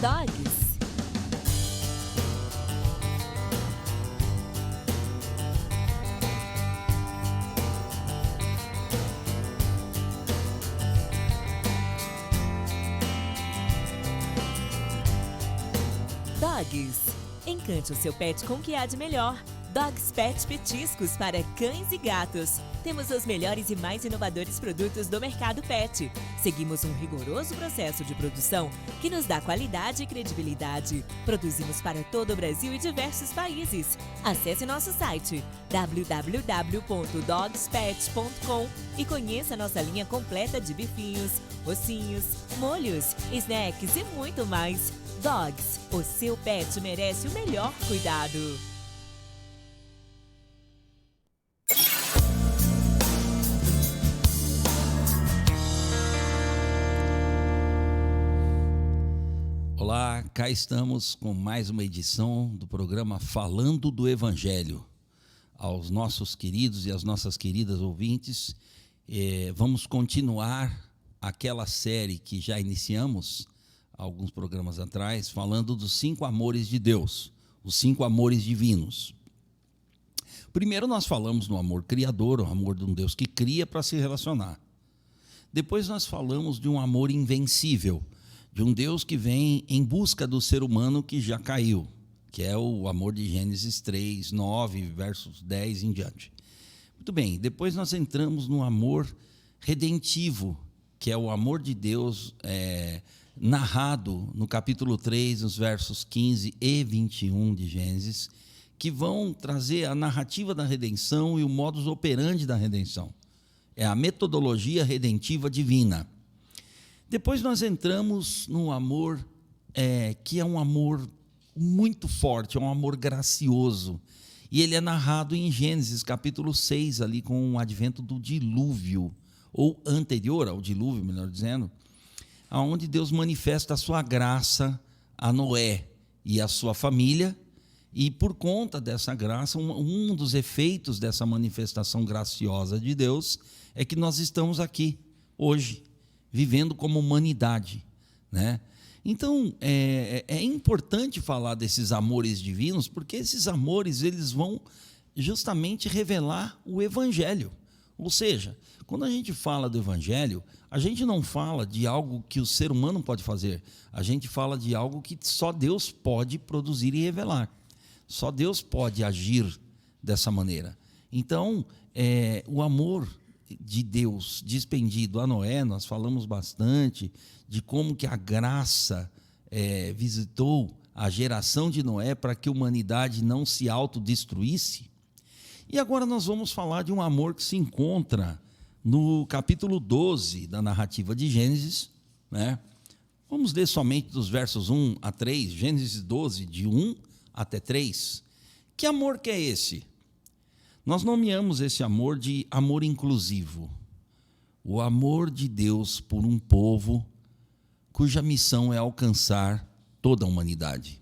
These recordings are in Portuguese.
Dogs. Dogs. Encante o seu pet com o que há de melhor. Dogs Pet Petiscos para cães e gatos. Temos os melhores e mais inovadores produtos do mercado pet. Seguimos um rigoroso processo de produção que nos dá qualidade e credibilidade. Produzimos para todo o Brasil e diversos países. Acesse nosso site www.dogspet.com e conheça nossa linha completa de bifinhos, ossinhos, molhos, snacks e muito mais. Dogs, o seu pet merece o melhor cuidado. Olá, cá estamos com mais uma edição do programa Falando do Evangelho. Aos nossos queridos e às nossas queridas ouvintes, vamos continuar aquela série que já iniciamos alguns programas atrás, falando dos 5 amores de Deus, os 5 amores divinos. Primeiro nós falamos no amor criador, o amor de um Deus que cria para se relacionar. Depois nós falamos de um amor invencível, de um Deus que vem em busca do ser humano que já caiu, que é o amor de Gênesis 3, 9, versos 10 em diante. Muito bem, depois nós entramos no amor redentivo, que é o amor de Deus narrado no capítulo 3, nos versos 15 e 21 de Gênesis, que vão trazer a narrativa da redenção e o modus operandi da redenção. É a metodologia redentiva divina. Depois nós entramos no amor que é um amor muito forte, é um amor gracioso. E ele é narrado em Gênesis capítulo 6, ali com o advento do dilúvio, ou anterior ao dilúvio, melhor dizendo, onde Deus manifesta a sua graça a Noé e a sua família, e por conta dessa graça, um dos efeitos dessa manifestação graciosa de Deus é que nós estamos aqui hoje, vivendo como humanidade, né? Então, é importante falar desses amores divinos, porque esses amores eles vão justamente revelar o Evangelho. Ou seja, quando a gente fala do Evangelho, a gente não fala de algo que o ser humano pode fazer, a gente fala de algo que só Deus pode produzir e revelar. Só Deus pode agir dessa maneira. Então, o amor de Deus despendido a Noé, nós falamos bastante de como que a graça visitou a geração de Noé para que a humanidade não se autodestruísse. E agora nós vamos falar de um amor que se encontra no capítulo 12 da narrativa de Gênesis, né? Vamos ler somente dos versos 1 a 3, Gênesis 12, de 1 até 3. Que amor que é esse? Nós nomeamos esse amor de amor inclusivo. O amor de Deus por um povo cuja missão é alcançar toda a humanidade.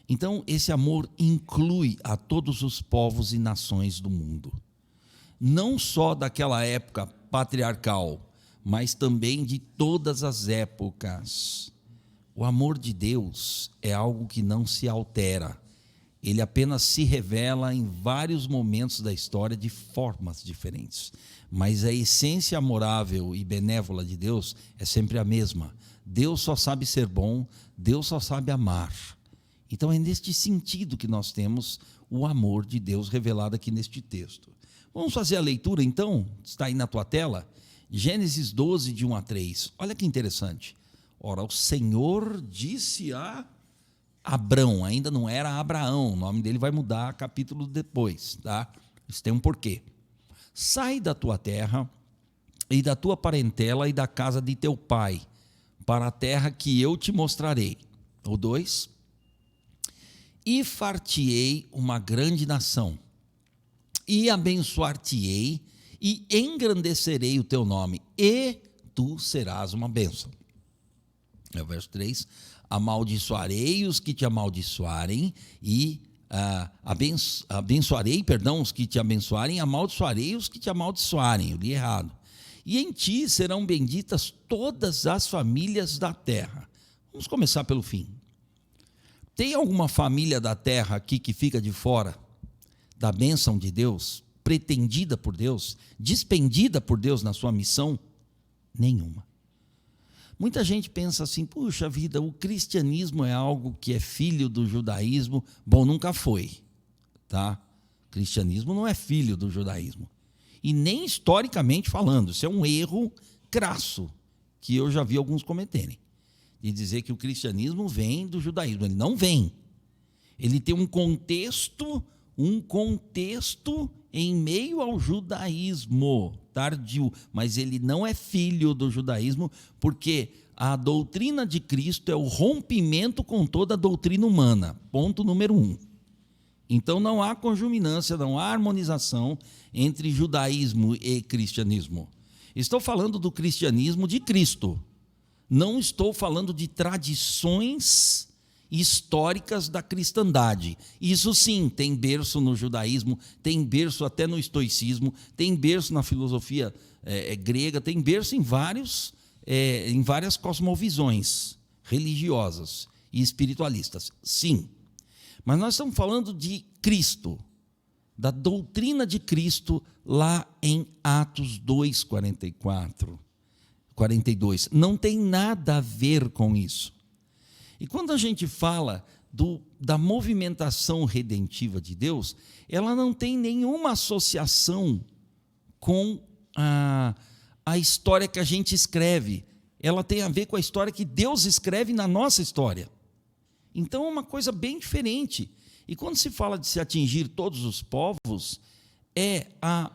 Então, esse amor inclui a todos os povos e nações do mundo. Não só daquela época patriarcal, mas também de todas as épocas. O amor de Deus é algo que não se altera. Ele apenas se revela em vários momentos da história de formas diferentes. Mas a essência amorável e benévola de Deus é sempre a mesma. Deus só sabe ser bom, Deus só sabe amar. Então é neste sentido que nós temos o amor de Deus revelado aqui neste texto. Vamos fazer a leitura então? Está aí na tua tela? Gênesis 12, de 1 a 3. Olha que interessante. Ora, o Senhor disse a Abrão, ainda não era Abraão, o nome dele vai mudar capítulo depois, tá? Isso tem um porquê. Sai da tua terra e da tua parentela e da casa de teu pai, para a terra que eu te mostrarei. O 2. E far-te-ei uma grande nação, e abençoar-te-ei, e engrandecerei o teu nome, e tu serás uma bênção. É o verso 3. Amaldiçoarei os que te amaldiçoarem, e abençoarei, os que te abençoarem, amaldiçoarei os que te amaldiçoarem. Eu li errado. E em ti serão benditas todas as famílias da terra. Vamos começar pelo fim. Tem alguma família da terra aqui que fica de fora da bênção de Deus, pretendida por Deus, despendida por Deus na sua missão? Nenhuma. Muita gente pensa assim, puxa vida, o cristianismo é algo que é filho do judaísmo. Bom, nunca foi, tá? O cristianismo não é filho do judaísmo. E nem historicamente falando, isso é um erro crasso, que eu já vi alguns cometerem, de dizer que o cristianismo vem do judaísmo. Ele não vem. Ele tem um contexto em meio ao judaísmo tardio, mas ele não é filho do judaísmo, porque a doutrina de Cristo é o rompimento com toda a doutrina humana, ponto número 1. Então não há conjuminância, não há harmonização entre judaísmo e cristianismo. Estou falando do cristianismo de Cristo, não estou falando de tradições históricas da cristandade. Isso sim, tem berço no judaísmo, tem berço até no estoicismo, tem berço na filosofia grega, tem berço em várias cosmovisões religiosas e espiritualistas, sim. Mas nós estamos falando de Cristo, da doutrina de Cristo, lá em Atos 2, 42. Não tem nada a ver com isso. E quando a gente fala da movimentação redentiva de Deus, ela não tem nenhuma associação com a história que a gente escreve. Ela tem a ver com a história que Deus escreve na nossa história. Então é uma coisa bem diferente. E quando se fala de se atingir todos os povos, é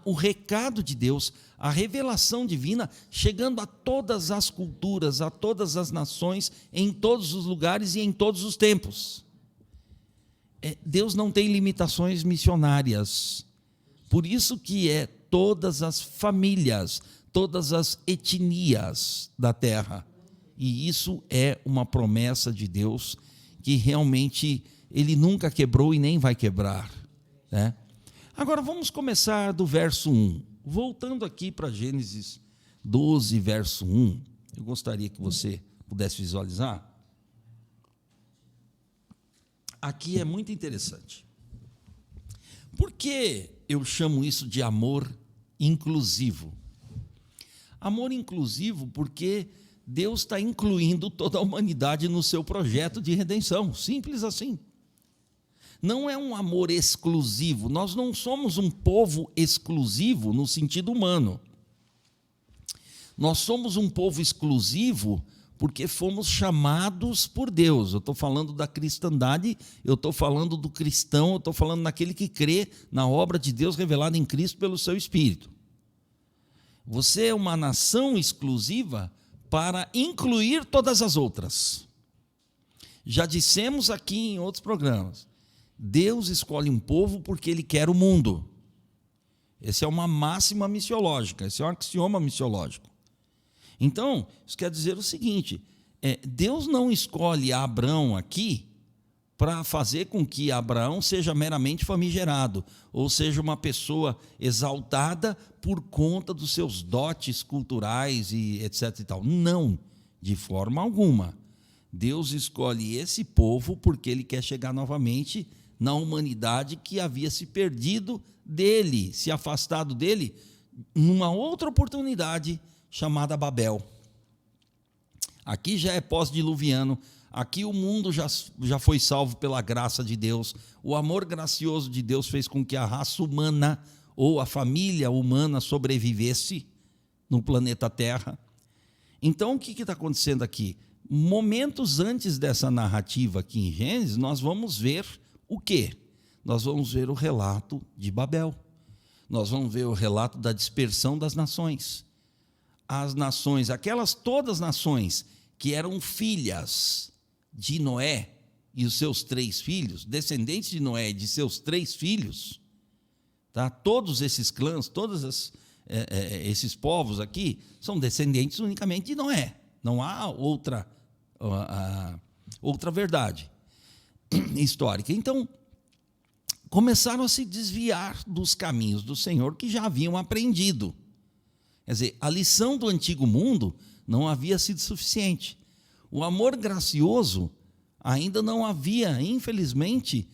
o recado de Deus, a revelação divina, chegando a todas as culturas, a todas as nações, em todos os lugares e em todos os tempos. Deus não tem limitações missionárias. Por isso que todas as famílias, todas as etnias da terra. E isso é uma promessa de Deus que realmente Ele nunca quebrou e nem vai quebrar, né? Agora vamos começar do verso 1. Voltando aqui para Gênesis 12, verso 1, eu gostaria que você pudesse visualizar. Aqui é muito interessante. Por que eu chamo isso de amor inclusivo? Amor inclusivo porque Deus está incluindo toda a humanidade no seu projeto de redenção, simples assim. Não é um amor exclusivo, nós não somos um povo exclusivo no sentido humano. Nós somos um povo exclusivo porque fomos chamados por Deus. Eu estou falando da cristandade, eu estou falando do cristão, eu estou falando naquele que crê na obra de Deus revelada em Cristo pelo seu Espírito. Você é uma nação exclusiva para incluir todas as outras. Já dissemos aqui em outros programas, Deus escolhe um povo porque Ele quer o mundo. Essa é uma máxima missiológica, esse é um axioma missiológico. Então, isso quer dizer o seguinte, Deus não escolhe Abraão aqui para fazer com que Abraão seja meramente famigerado, ou seja, uma pessoa exaltada por conta dos seus dotes culturais e etc. e tal. Não, de forma alguma. Deus escolhe esse povo porque Ele quer chegar novamente na humanidade que havia se perdido dele, se afastado dele, numa outra oportunidade chamada Babel. Aqui já é pós-diluviano, aqui o mundo já foi salvo pela graça de Deus, o amor gracioso de Deus fez com que a raça humana, ou a família humana sobrevivesse no planeta Terra. Então o que está acontecendo aqui? Momentos antes dessa narrativa aqui em Gênesis, nós vamos ver o quê? Nós vamos ver o relato de Babel. Nós vamos ver o relato da dispersão das nações. As nações, todas as nações que eram filhas de Noé e os seus 3 filhos, descendentes de Noé e de seus 3 filhos, tá? Todos esses clãs, todos esses povos aqui, são descendentes unicamente de Noé. Não há outra verdade histórica. Então, começaram a se desviar dos caminhos do Senhor que já haviam aprendido. Quer dizer, a lição do antigo mundo não havia sido suficiente. O amor gracioso ainda não havia, infelizmente,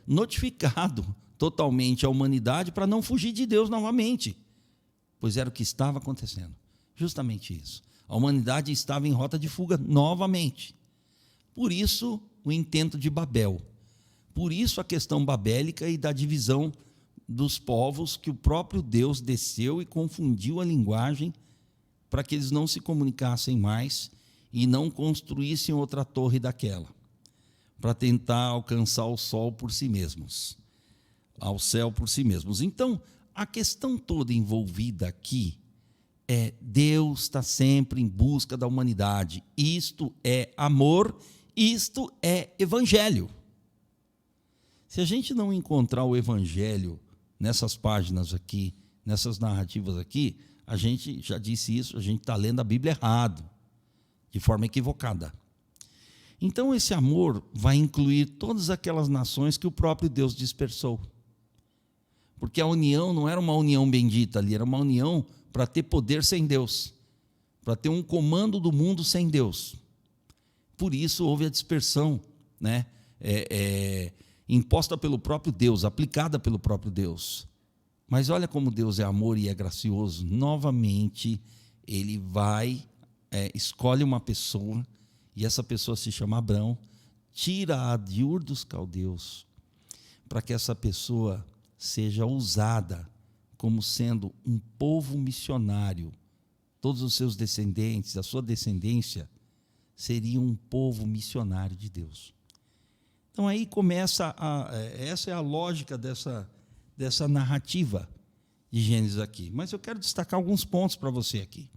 notificado totalmente a humanidade para não fugir de Deus novamente, pois era o que estava acontecendo, justamente isso. A humanidade estava em rota de fuga novamente. Por isso, o intento de Babel. Por isso, a questão babélica e da divisão dos povos, que o próprio Deus desceu e confundiu a linguagem para que eles não se comunicassem mais e não construíssem outra torre daquela, para tentar alcançar o sol por si mesmos, ao céu por si mesmos. Então, a questão toda envolvida aqui é Deus está sempre em busca da humanidade. Isto é amor, isto é evangelho. Se a gente não encontrar o evangelho nessas páginas aqui, nessas narrativas aqui, a gente já disse isso, a gente está lendo a Bíblia errado, de forma equivocada. Então, esse amor vai incluir todas aquelas nações que o próprio Deus dispersou. Porque a união não era uma união bendita ali, era uma união para ter poder sem Deus, para ter um comando do mundo sem Deus. Por isso houve a dispersão, né? Imposta pelo próprio Deus, aplicada pelo próprio Deus. Mas olha como Deus é amor e é gracioso. Novamente, Ele escolhe uma pessoa, e essa pessoa se chama Abrão, tira-a de Ur dos Caldeus, para que essa pessoa seja usada como sendo um povo missionário. Todos os seus descendentes, a sua descendência, seriam um povo missionário de Deus. Então aí começa, essa é a lógica dessa narrativa de Gênesis aqui. Mas eu quero destacar alguns pontos para você aqui.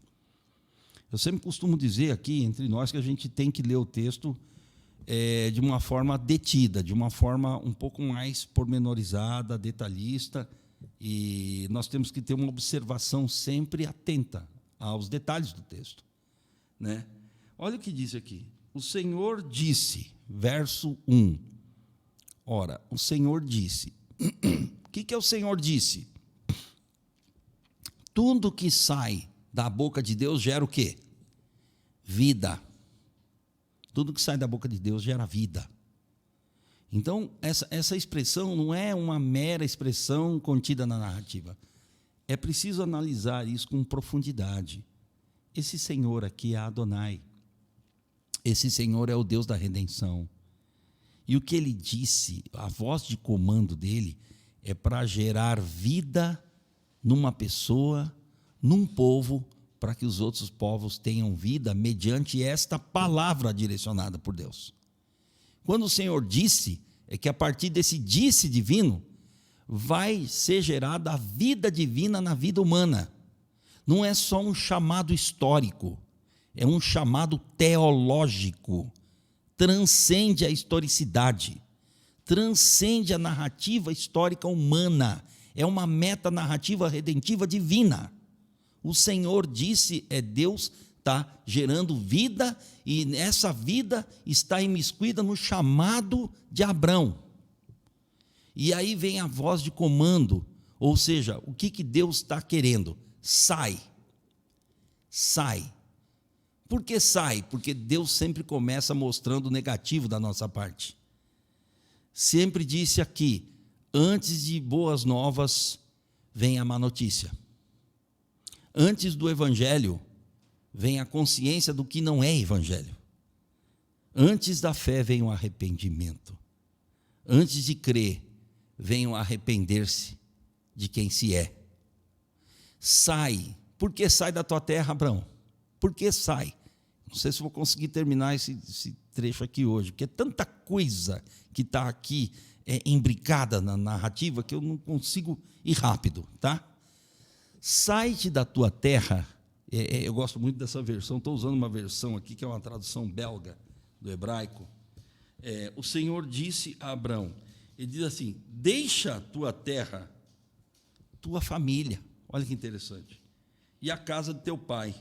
Eu sempre costumo dizer aqui, entre nós, que a gente tem que ler o texto de uma forma detida, de uma forma um pouco mais pormenorizada, detalhista, e nós temos que ter uma observação sempre atenta aos detalhes do texto, né? Olha o que diz aqui. O Senhor disse, verso 1. Ora, o Senhor disse. O que o Senhor disse? Tudo que sai da boca de Deus gera o quê? Vida. Tudo que sai da boca de Deus gera vida. Então, essa expressão não é uma mera expressão contida na narrativa. É preciso analisar isso com profundidade. Esse Senhor aqui é Adonai. Esse Senhor é o Deus da redenção. E o que ele disse, a voz de comando dele, é para gerar vida numa pessoa, num povo, para que os outros povos tenham vida mediante esta palavra direcionada por Deus. Quando o Senhor disse, é que a partir desse disse divino, vai ser gerada a vida divina na vida humana. Não é só um chamado histórico, é um chamado teológico. Transcende a historicidade, transcende a narrativa histórica humana, é uma metanarrativa redentiva divina. O Senhor disse, Deus está gerando vida, e essa vida está imiscuída no chamado de Abrão. E aí vem a voz de comando, ou seja, o que Deus está querendo? Sai. Por que sai? Porque Deus sempre começa mostrando o negativo da nossa parte. Sempre disse aqui, antes de boas novas, vem a má notícia. Antes do evangelho, vem a consciência do que não é evangelho. Antes da fé, vem o arrependimento. Antes de crer, vem o arrepender-se de quem se é. Sai. Por que sai da tua terra, Abrão? Por que sai? Não sei se vou conseguir terminar esse trecho aqui hoje, porque é tanta coisa que está aqui imbricada na narrativa que eu não consigo ir rápido, tá? Sai-te da tua terra. Eu gosto muito dessa versão, estou usando uma versão aqui que é uma tradução belga do hebraico. O Senhor disse a Abrão, ele diz assim, deixa a tua terra, tua família, olha que interessante, e a casa de teu pai.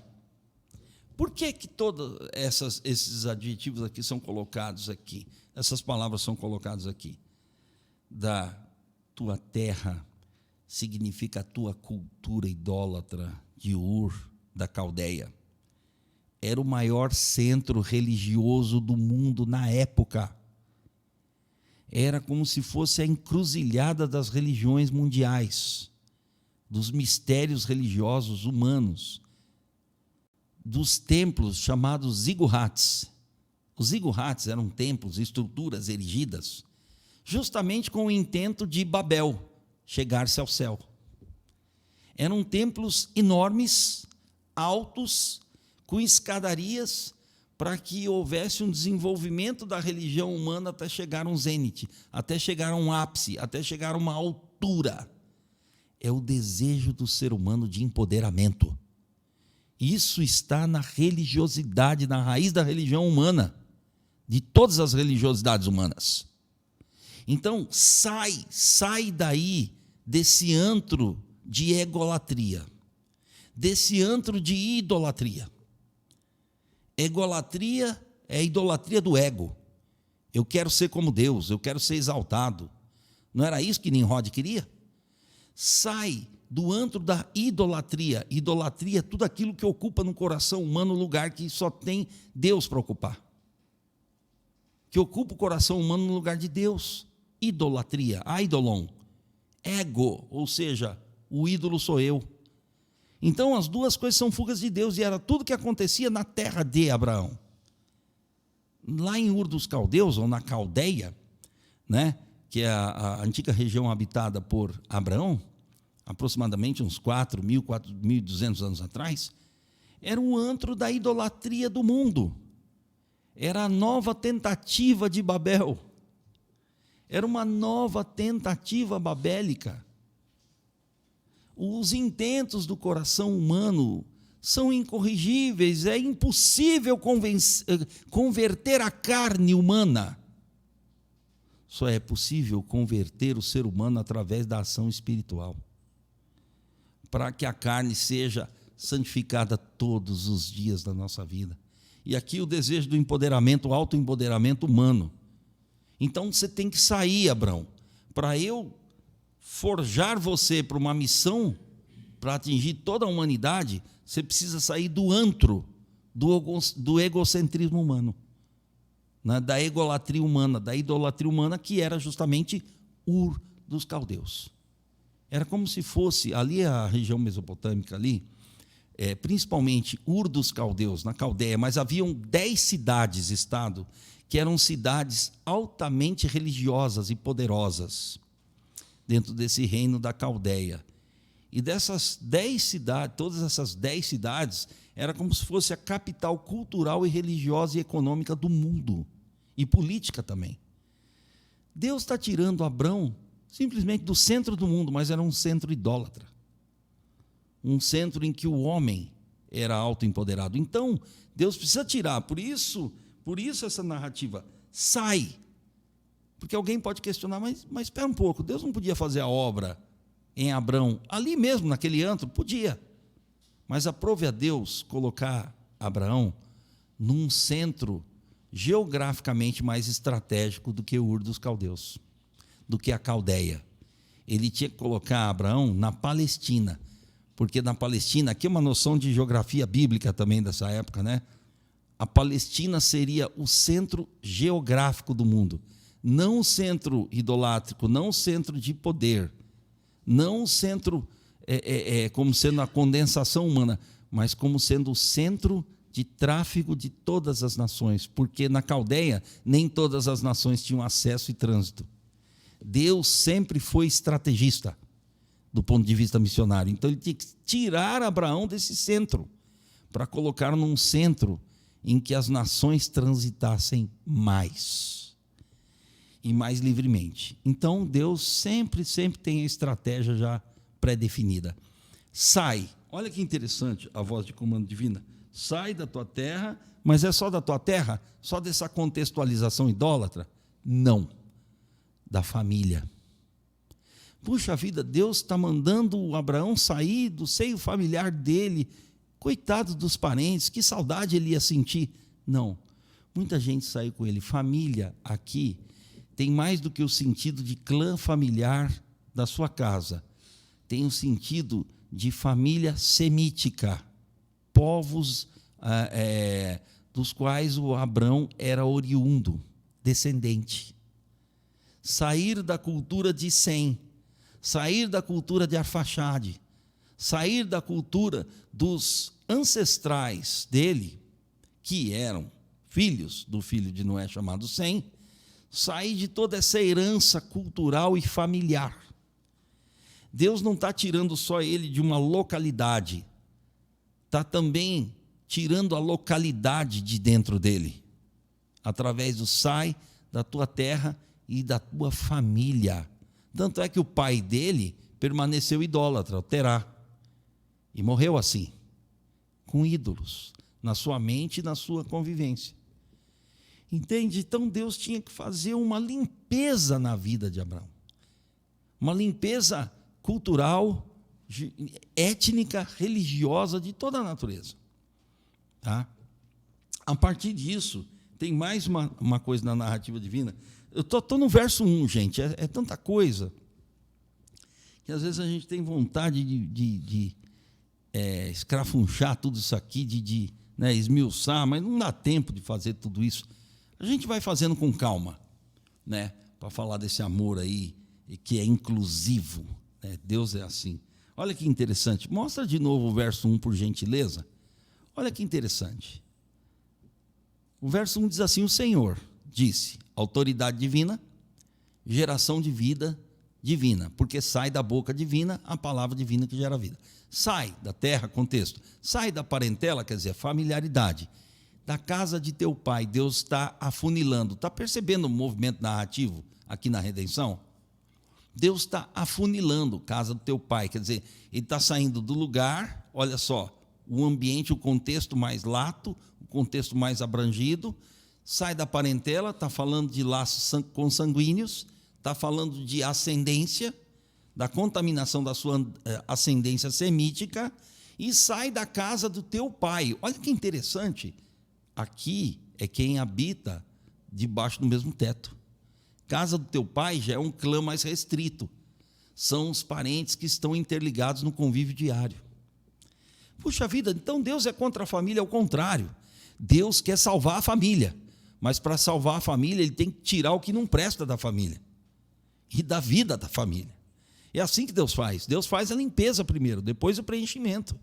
Por que todos esses adjetivos aqui são colocados aqui? Essas palavras são colocadas aqui. Da tua terra significa a tua cultura idólatra de Ur, da Caldeia. era o maior centro religioso do mundo na época. Era como se fosse a encruzilhada das religiões mundiais, dos mistérios religiosos humanos, dos templos chamados zigurats. Os zigurats eram templos, estruturas erigidas, justamente com o intento de Babel chegar-se ao céu. Eram templos enormes, altos, com escadarias, para que houvesse um desenvolvimento da religião humana até chegar a um zênite, até chegar a um ápice, até chegar a uma altura. É o desejo do ser humano de empoderamento. Isso está na religiosidade, na raiz da religião humana, de todas as religiosidades humanas. Então, sai daí desse antro de egolatria, desse antro de idolatria. Egolatria é a idolatria do ego. Eu quero ser como Deus, eu quero ser exaltado. Não era isso que Nimrod queria? Sai do antro da idolatria. Idolatria é tudo aquilo que ocupa no coração humano um lugar que só tem Deus para ocupar. Que ocupa o coração humano no lugar de Deus. Idolatria, eidolon, ego, ou seja, o ídolo sou eu. Então as duas coisas são fugas de Deus, e era tudo que acontecia na terra de Abraão. Lá em Ur dos Caldeus, ou na Caldeia, né, que é a antiga região habitada por Abraão, aproximadamente uns 4.000, 4.200 anos atrás, era um antro da idolatria do mundo. Era a nova tentativa de Babel. Era uma nova tentativa babélica. Os intentos do coração humano são incorrigíveis, é impossível converter a carne humana. Só é possível converter o ser humano através da ação espiritual, para que a carne seja santificada todos os dias da nossa vida. E aqui o desejo do empoderamento, o autoempoderamento humano. Então você tem que sair, Abraão, para eu forjar você para uma missão, para atingir toda a humanidade, você precisa sair do antro, do egocentrismo humano, né, da egolatria humana, da idolatria humana, que era justamente Ur dos Caldeus. Era como se fosse, ali a região mesopotâmica, ali, principalmente Ur dos Caldeus, na Caldeia, mas haviam 10 cidades-estado, que eram cidades altamente religiosas e poderosas, dentro desse reino da Caldeia. E dessas 10 cidades, todas essas 10 cidades, era como se fosse a capital cultural e religiosa e econômica do mundo, e política também. Deus está tirando Abrão simplesmente do centro do mundo, mas era um centro idólatra. Um centro em que o homem era autoempoderado. Então, Deus precisa tirar, por isso essa narrativa, sai. Porque alguém pode questionar, mas espera um pouco, Deus não podia fazer a obra em Abrão, ali mesmo, naquele antro? Podia. Mas aprove a Deus colocar Abraão num centro geograficamente mais estratégico do que Ur dos Caldeus, do que a Caldeia. Ele tinha que colocar Abraão na Palestina, porque na Palestina, aqui é uma noção de geografia bíblica também dessa época, né? A Palestina seria o centro geográfico do mundo, não o centro idolátrico, não o centro de poder, não o centro como sendo a condensação humana, mas como sendo o centro de tráfego de todas as nações, porque na Caldeia nem todas as nações tinham acesso e trânsito. Deus sempre foi estrategista do ponto de vista missionário, então ele tinha que tirar Abraão desse centro para colocar num centro em que as nações transitassem mais e mais livremente. Então Deus sempre tem a estratégia já pré-definida. Sai, olha que interessante a voz de comando divina. Sai da tua terra, mas é só da tua terra? Só dessa contextualização idólatra? Não, da família. Puxa vida, Deus está mandando o Abraão sair do seio familiar dele. Coitado dos parentes, que saudade ele ia sentir. Não, muita gente saiu com ele. Família aqui tem mais do que o sentido de clã familiar da sua casa. Tem o sentido de família semítica, povos dos quais o Abrão era oriundo, descendente. Sair da cultura de Sem, sair da cultura de Arfaxade, sair da cultura dos ancestrais dele, que eram filhos do filho de Noé chamado Sem, sair de toda essa herança cultural e familiar. Deus não está tirando só ele de uma localidade, está também tirando a localidade de dentro dele, através do sai da tua terra e da tua família. Tanto é que o pai dele permaneceu idólatra, o Terá, e morreu assim, com ídolos, na sua mente e na sua convivência. Entende? Então Deus tinha que fazer uma limpeza na vida de Abraão, uma limpeza cultural, étnica, religiosa, de toda a natureza. Tá? A partir disso, tem mais uma coisa na narrativa divina. Eu estou no verso 1, gente, é tanta coisa, que às vezes a gente tem vontade de escrafunchar tudo isso aqui, de esmiuçar, mas não dá tempo de fazer tudo isso. A gente vai fazendo com calma, né, para falar desse amor aí, que é inclusivo. Deus é assim. Olha que interessante. Mostra de novo o verso 1, por gentileza. Olha que interessante. O verso 1 diz assim: o Senhor disse, autoridade divina, geração de vida divina, porque sai da boca divina a palavra divina que gera vida. Sai da terra, contexto. Sai da parentela, quer dizer, familiaridade. Da casa de teu pai, Deus está afunilando. Está percebendo o movimento narrativo aqui na redenção? Deus está afunilando casa do teu pai, quer dizer, ele está saindo do lugar, olha só, o ambiente, o contexto mais lato, o contexto mais abrangido, sai da parentela, está falando de laços consanguíneos, está falando de ascendência, da contaminação da sua ascendência semítica, e sai da casa do teu pai. Olha que interessante, aqui é quem habita debaixo do mesmo teto. Casa do teu pai já é um clã mais restrito. São os parentes que estão interligados no convívio diário. Puxa vida, então Deus é contra a família, ao contrário. Deus quer salvar a família, mas para salvar a família, ele tem que tirar o que não presta da família e da vida da família. É assim que Deus faz. Deus faz a limpeza primeiro, depois o preenchimento.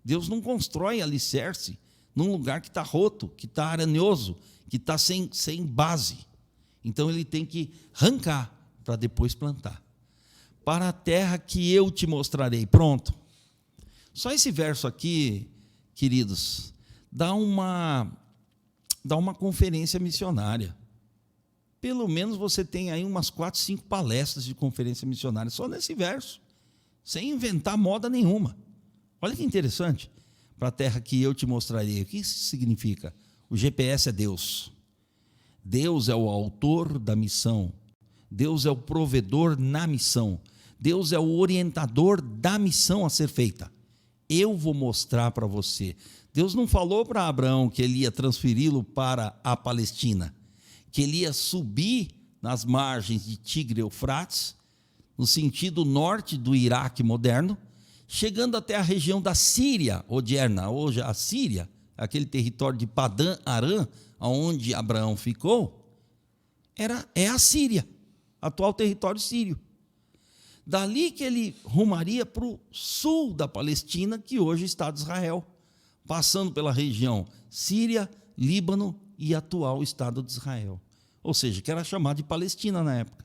Deus não constrói alicerce num lugar que está roto, que está aranhoso, que está sem base. Então ele tem que arrancar para depois plantar. Para a terra que eu te mostrarei. Pronto. Só esse verso aqui, queridos, dá uma conferência missionária. Pelo menos você tem aí umas 4, 5 palestras de conferência missionária, só nesse verso, sem inventar moda nenhuma. Olha que interessante. Para a terra que eu te mostrarei. O que isso significa? O GPS é Deus. Deus é o autor da missão. Deus é o provedor na missão. Deus é o orientador da missão a ser feita. Eu vou mostrar para você. Deus não falou para Abraão que ele ia transferi-lo para a Palestina, que ele ia subir nas margens de Tigre e Eufrates, no sentido norte do Iraque moderno, chegando até a região da Síria odierna, hoje a Síria, aquele território de Padã Arã, onde Abraão ficou, é a Síria, atual território sírio. Dali que ele rumaria para o sul da Palestina, que hoje é o Estado de Israel, passando pela região Síria, Líbano e atual Estado de Israel. Ou seja, que era chamado de Palestina na época.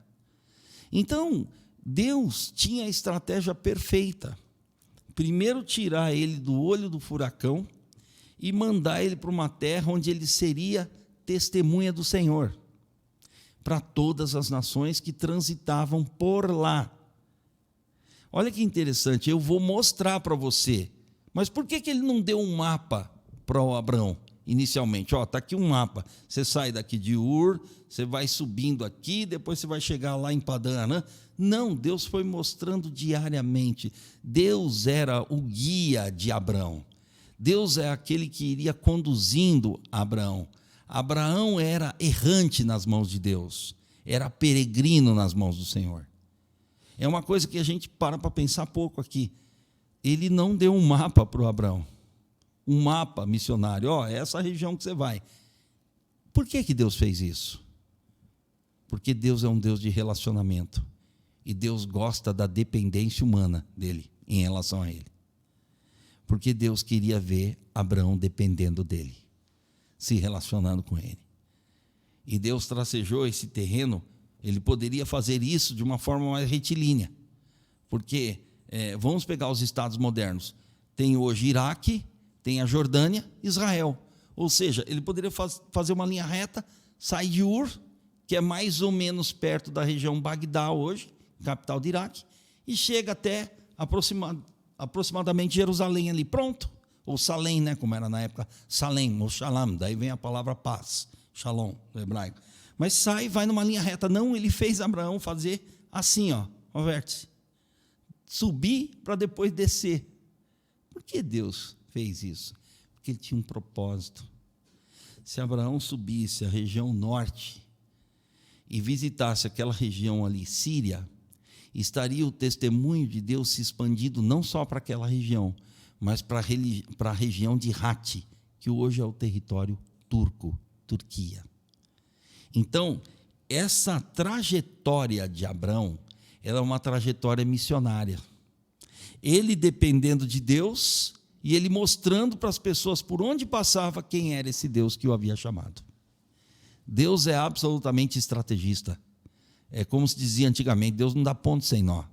Então, Deus tinha a estratégia perfeita. Primeiro tirar ele do olho do furacão e mandar ele para uma terra onde ele seria testemunha do Senhor para todas as nações que transitavam por lá. Olha que interessante, eu vou mostrar para você. Mas por que ele não deu um mapa para o Abraão inicialmente? Está aqui um mapa. Você sai daqui de Ur, você vai subindo aqui, depois você vai chegar lá em Padã Arã. Não, Deus foi mostrando diariamente. Deus era o guia de Abraão. Deus é aquele que iria conduzindo Abraão. Abraão era errante nas mãos de Deus, era peregrino nas mãos do Senhor. É uma coisa que a gente para pensar pouco aqui. Ele não deu um mapa para o Abraão. um mapa missionário. Ó, é essa região que você vai. Por que Deus fez isso? Porque Deus é um Deus de relacionamento. E Deus gosta da dependência humana dele, em relação a ele. Porque Deus queria ver Abraão dependendo dele, se relacionando com ele. E Deus tracejou esse terreno. Ele poderia fazer isso de uma forma mais retilínea. Porque, vamos pegar os estados modernos. Tem hoje Iraque, tem a Jordânia, Israel. Ou seja, ele poderia fazer uma linha reta, sair de Ur, que é mais ou menos perto da região Bagdá hoje, capital de Iraque, e chega até aproximadamente Jerusalém ali, pronto. Ou Salém, né, como era na época, Salém, ou Shalom, daí vem a palavra paz, Shalom, no hebraico. Mas sai, vai numa linha reta. Não, ele fez Abraão fazer assim, ó, o vértice. Subir para depois descer. Por que Deus fez isso? Porque ele tinha um propósito. Se Abraão subisse a região norte e visitasse aquela região ali, Síria, estaria o testemunho de Deus se expandindo não só para aquela região, mas para a região de Hati, que hoje é o território turco, Turquia. Então, essa trajetória de Abraão, ela é uma trajetória missionária. Ele dependendo de Deus e ele mostrando para as pessoas por onde passava quem era esse Deus que o havia chamado. Deus é absolutamente estrategista. É como se dizia antigamente, Deus não dá ponto sem nó.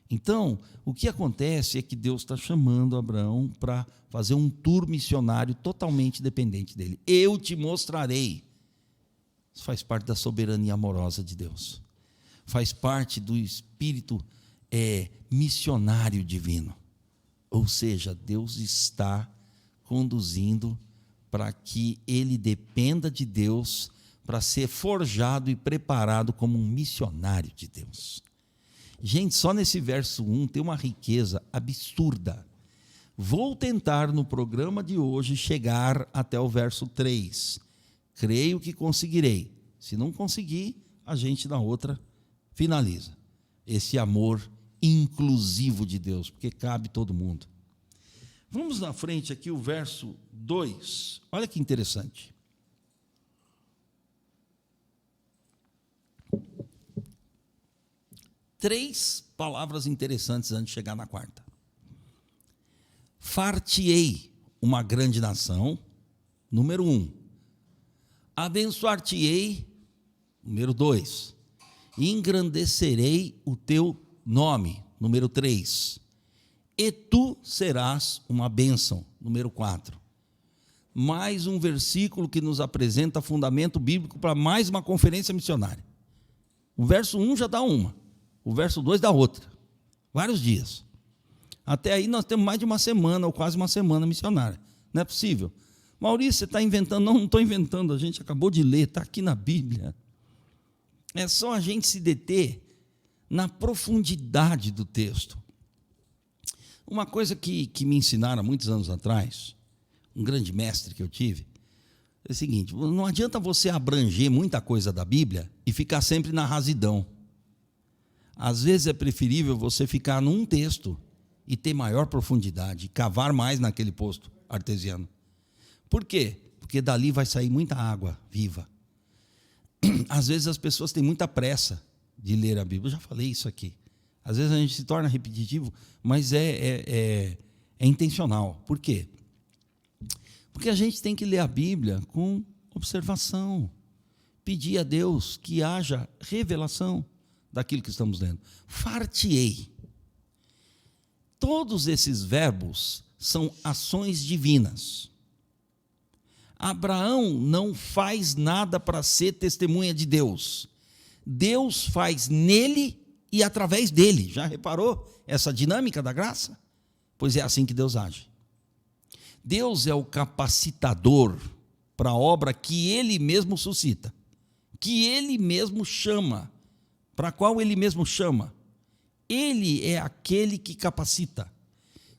Então, o que acontece é que Deus está chamando Abraão para fazer um tour missionário totalmente dependente dele. Eu te mostrarei. Isso faz parte da soberania amorosa de Deus. Faz parte do espírito missionário divino. Ou seja, Deus está conduzindo para que ele dependa de Deus para ser forjado e preparado como um missionário de Deus. Gente, só nesse verso 1 tem uma riqueza absurda. Vou tentar no programa de hoje chegar até o verso 3. Creio que conseguirei. Se não conseguir, a gente na outra finaliza. Esse amor inclusivo de Deus, porque cabe todo mundo. Vamos na frente aqui, o verso 2. Olha que interessante. Três palavras interessantes antes de chegar na quarta. Far-te-ei uma grande nação, número 1. Abençoar-te-ei, número 2. Engrandecerei o teu nome, número 3. E tu serás uma bênção, número 4. Mais um versículo que nos apresenta fundamento bíblico para mais uma conferência missionária. O verso 1 já dá uma, o verso 2 dá outra. Vários dias. Até aí nós temos mais de uma semana, ou quase uma semana missionária. Não é possível. Maurício, você está inventando? Não estou inventando, a gente acabou de ler, está aqui na Bíblia. É só a gente se deter na profundidade do texto. Uma coisa que me ensinaram há muitos anos atrás, um grande mestre que eu tive, é o seguinte: não adianta você abranger muita coisa da Bíblia e ficar sempre na rasidão. Às vezes é preferível você ficar num texto e ter maior profundidade, cavar mais naquele poço artesiano. Por quê? Porque dali vai sair muita água viva. Às vezes as pessoas têm muita pressa de ler a Bíblia. Eu já falei isso aqui. Às vezes a gente se torna repetitivo, mas é intencional. Por quê? Porque a gente tem que ler a Bíblia com observação. Pedir a Deus que haja revelação daquilo que estamos lendo. Far-te-ei. Todos esses verbos são ações divinas. Abraão não faz nada para ser testemunha de Deus. Deus faz nele e através dele. Já reparou essa dinâmica da graça? Pois é assim que Deus age. Deus é o capacitador para a obra que ele mesmo suscita, que ele mesmo chama, para a qual ele mesmo chama. Ele é aquele que capacita.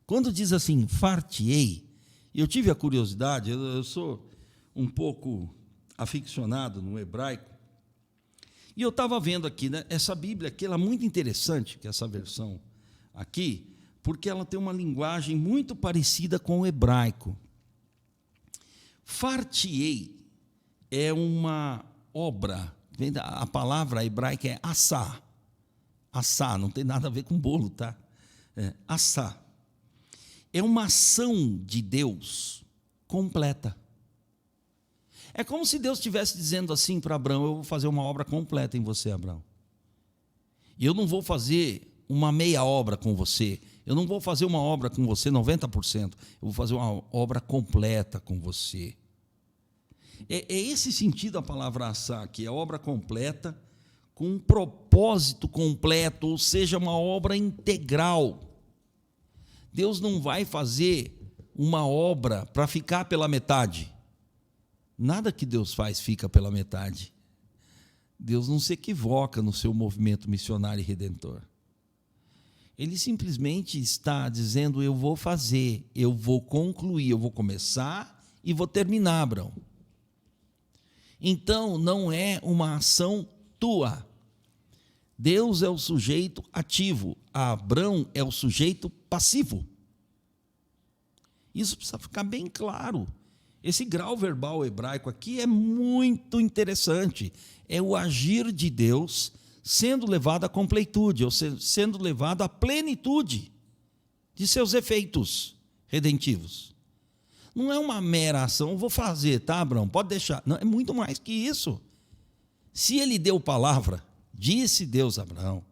Quando diz assim, far-te-ei, eu tive a curiosidade, eu sou um pouco aficionado no hebraico, e eu estava vendo aqui, né, essa Bíblia aqui, ela é muito interessante, que essa versão aqui, porque ela tem uma linguagem muito parecida com o hebraico. Far-te-ei é uma obra, a palavra hebraica é assá. Assá, não tem nada a ver com bolo, tá? Assá. É uma ação de Deus completa. É como se Deus estivesse dizendo assim para Abraão: eu vou fazer uma obra completa em você, Abraão. E eu não vou fazer uma meia obra com você. Eu não vou fazer uma obra com você 90%. Eu vou fazer uma obra completa com você. É esse sentido a palavra assá, que é obra completa, com um propósito completo, ou seja, uma obra integral. Deus não vai fazer uma obra para ficar pela metade. Nada que Deus faz fica pela metade. Deus não se equivoca no seu movimento missionário e redentor. Ele simplesmente está dizendo: eu vou fazer, eu vou concluir, eu vou começar e vou terminar, Abraão. Então, não é uma ação tua. Deus é o sujeito ativo, Abraão é o sujeito passivo. Isso precisa ficar bem claro. Esse grau verbal hebraico aqui é muito interessante. É o agir de Deus sendo levado à completude, ou sendo levado à plenitude de seus efeitos redentivos. Não é uma mera ação, vou fazer, tá, Abraão? Pode deixar. Não, é muito mais que isso. Se ele deu palavra, disse Deus a Abraão,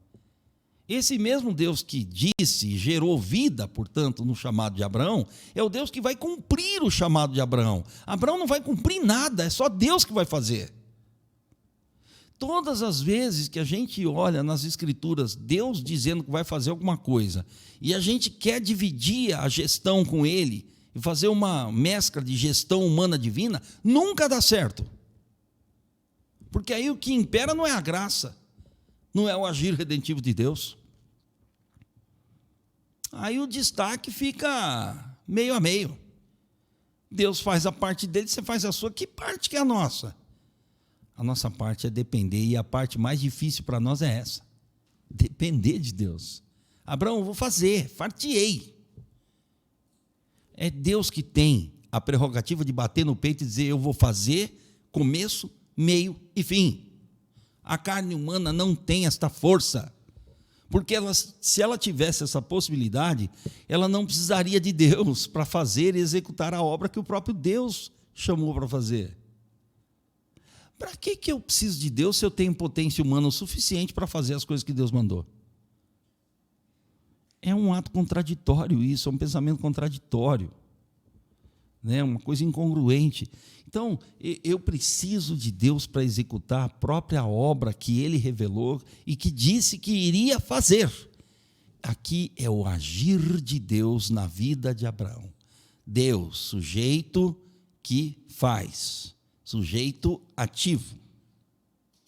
esse mesmo Deus que disse e gerou vida, portanto, no chamado de Abraão, é o Deus que vai cumprir o chamado de Abraão. Abraão não vai cumprir nada, é só Deus que vai fazer. Todas as vezes que a gente olha nas Escrituras Deus dizendo que vai fazer alguma coisa, e a gente quer dividir a gestão com Ele, e fazer uma mescla de gestão humana divina, nunca dá certo. Porque aí o que impera não é a graça, não é o agir redentivo de Deus. Aí o destaque fica meio a meio. Deus faz a parte dele, você faz a sua. Que parte que é a nossa? A nossa parte é depender, e a parte mais difícil para nós é essa: depender de Deus. Abraão, eu vou fazer, far-te-ei. É Deus que tem a prerrogativa de bater no peito e dizer: eu vou fazer começo, meio e fim. A carne humana não tem esta força, porque se ela tivesse essa possibilidade, ela não precisaria de Deus para fazer e executar a obra que o próprio Deus chamou para fazer. Para que eu preciso de Deus se eu tenho potência humana o suficiente para fazer as coisas que Deus mandou? É um ato contraditório isso, é um pensamento contraditório, né? Uma coisa incongruente. Então, eu preciso de Deus para executar a própria obra que Ele revelou e que disse que iria fazer. Aqui é o agir de Deus na vida de Abraão. Deus, sujeito que faz, sujeito ativo,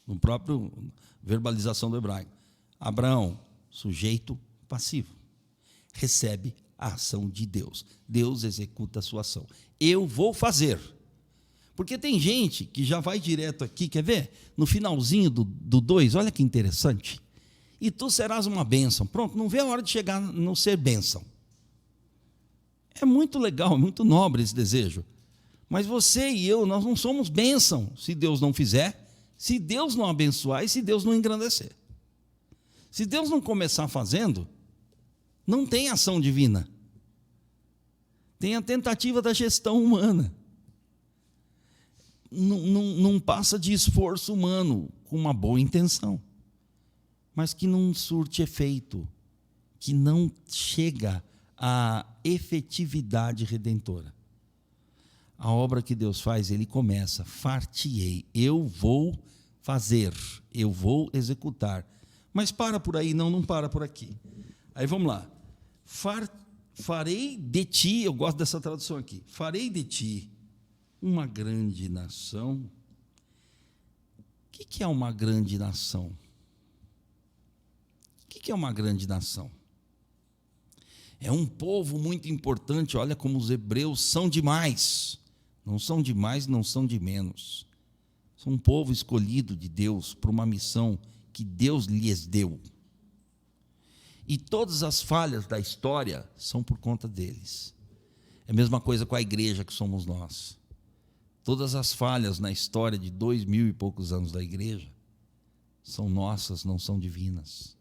no próprio verbalização do hebraico. Abraão, sujeito passivo, recebe a ação de Deus. Deus executa a sua ação. Eu vou fazer. Porque tem gente que já vai direto aqui, quer ver? No finalzinho do 2, olha que interessante. E tu serás uma bênção. Pronto, não vê a hora de chegar no ser bênção. É muito legal, é muito nobre esse desejo. Mas você e eu, nós não somos bênção se Deus não fizer, se Deus não abençoar e se Deus não engrandecer. Se Deus não começar fazendo, não tem ação divina. Tem a tentativa da gestão humana. Não passa de esforço humano, com uma boa intenção, mas que não surte efeito, que não chega à efetividade redentora. A obra que Deus faz, Ele começa: far-te-ei, eu vou fazer, eu vou executar. Mas para por aí, não para por aqui. Aí vamos lá. Farei de ti, eu gosto dessa tradução aqui, farei de ti uma grande nação. O que é uma grande nação? O que é uma grande nação? É um povo muito importante. Olha como os hebreus são demais. Não são de mais, não são de menos. São um povo escolhido de Deus para uma missão que Deus lhes deu. E todas as falhas da história são por conta deles. É a mesma coisa com a igreja que somos nós. Todas as falhas na história de 2000 e poucos anos da igreja são nossas, não são divinas.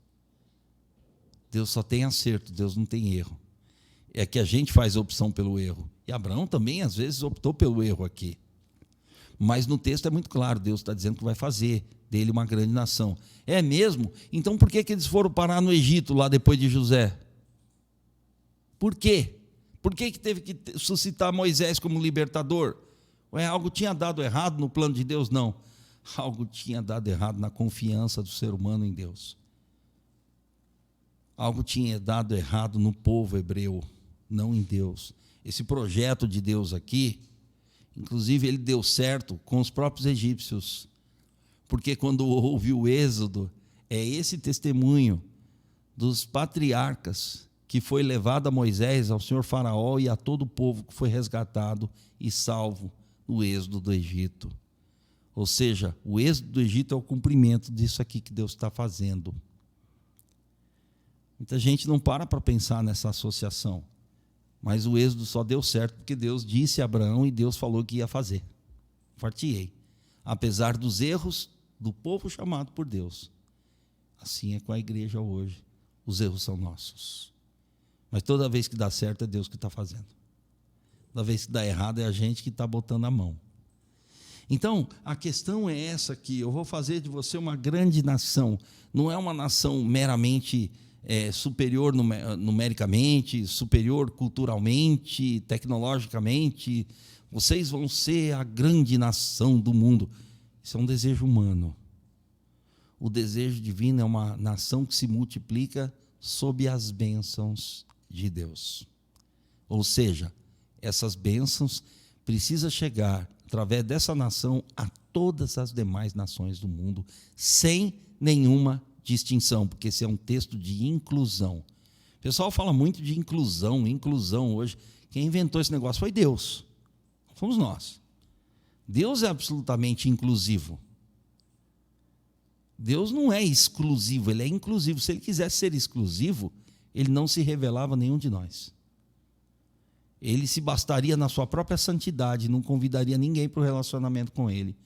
Deus só tem acerto, Deus não tem erro. É que a gente faz a opção pelo erro. E Abraão também, às vezes, optou pelo erro aqui. Mas no texto é muito claro, Deus está dizendo que vai fazer dele uma grande nação. É mesmo? Então por que eles foram parar no Egito, lá depois de José? Por quê? Por que teve que suscitar Moisés como libertador? Algo tinha dado errado no plano de Deus? Não. Algo tinha dado errado na confiança do ser humano em Deus. Algo tinha dado errado no povo hebreu, não em Deus. Esse projeto de Deus aqui, inclusive ele deu certo com os próprios egípcios, porque quando houve o êxodo, é esse testemunho dos patriarcas que foi levado a Moisés, ao senhor Faraó e a todo o povo que foi resgatado e salvo no êxodo do Egito. Ou seja, o êxodo do Egito é o cumprimento disso aqui que Deus está fazendo. Muita gente não para pensar nessa associação, mas o êxodo só deu certo porque Deus disse a Abraão e Deus falou que ia fazer. Fartiei. Apesar dos erros do povo chamado por Deus. Assim é com a igreja hoje. Os erros são nossos. Mas toda vez que dá certo é Deus que está fazendo. Toda vez que dá errado é a gente que está botando a mão. Então, a questão é essa aqui. Eu vou fazer de você uma grande nação. Não é uma nação meramente superior numericamente, superior culturalmente, tecnologicamente. Vocês vão ser a grande nação do mundo. Isso é um desejo humano. O desejo divino é uma nação que se multiplica sob as bênçãos de Deus. Ou seja, essas bênçãos precisam chegar, através dessa nação, a todas as demais nações do mundo, sem nenhuma distinção, porque esse é um texto de inclusão. O pessoal fala muito de inclusão hoje. Quem inventou esse negócio foi Deus. Fomos nós. Deus é absolutamente inclusivo. Deus não é exclusivo, ele é inclusivo. Se ele quisesse ser exclusivo, ele não se revelava a nenhum de nós. Ele se bastaria na sua própria santidade, não convidaria ninguém para o relacionamento com ele.